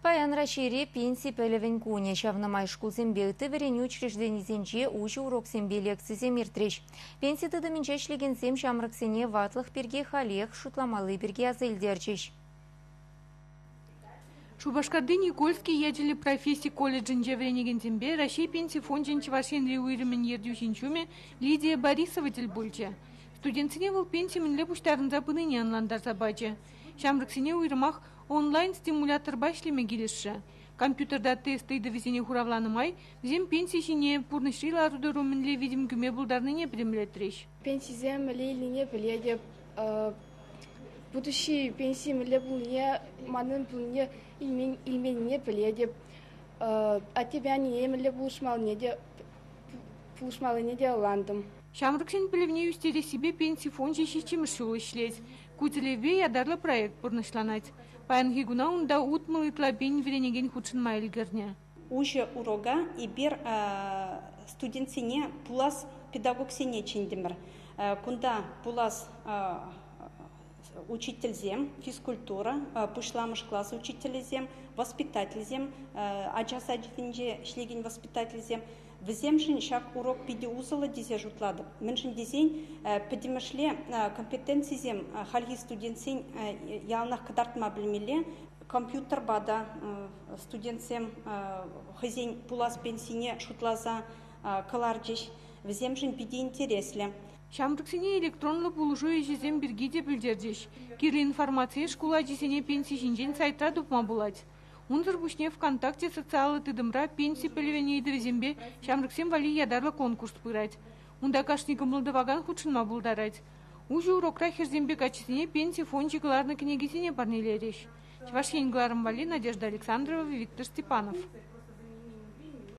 Паян рашире пенсии пелевен куне шавнамай шкулзембеты верен учрежденизенче учи уроксембе лекцизем иртреш. Пенсии тыдыминче шлегенсем шамраксене ватлых перге халех шутламалы перге азылдерчеш. Шубашкарды Никольский ячели профессии колледжин жевренегенсембе Россия пенсии фондин чевашен реуирмен ердюшинчуме Лидия Борисова тельбульче. Студентсине выл пенсии минле пуштарын запыныне анландар забаче. Шамраксине уйрмах онлайн стимулятор башлеме келешші. Компьютерда тесты довезене хуравланымай, зем пенсии шине пурнышрила арудыру минле видим күме булдарныне премлетреш. Пенсии зем лейлине біледі. Будущий пенсии минле булне, манын булне илменне біледі. А тебя не емле булшмалыне де ландым. Шамраксен пілевне үстере себе пенсии фонде шичимышыл ишлеть. Кутелеве ядарлы проект пурнышланать. Паянги гуна унда утмылытла бен веренеген худшын майлгерне. Уже урога и бер студентсине пулас педагогсине чиндимер. Кунда пулас учительзем, физкультура, пушламыш класс учительзем, воспитательзем, аджасадинже шлеген воспитательзем. Вземшин шак урок пиде узала дизе жутлады. Меншин дизень педимашле компетенциязем хальги студентсин ялнах кадартма білмеле компьютер бада студентсем хазень пулас пенсине шутлаза каларджиш. Вземшин пиде интересле. Шамраксине электронлы булужу ежезем биргиде білдердеш. Кирлі информация школа жесене пенсии жинжен сайта дупма булать. Унзыр бушне ВКонтакте социалы тыдымра пенсии пелевене идовезембе Шамраксем вали ядарлы конкурс пырать. Унда кашником лдываган худшынма булдарать. Уже урокра херзембе качесене пенсии фончикларны княгисене парнелереш. Чевашенгларым вали Надежда Александрова, Виктор Степанов.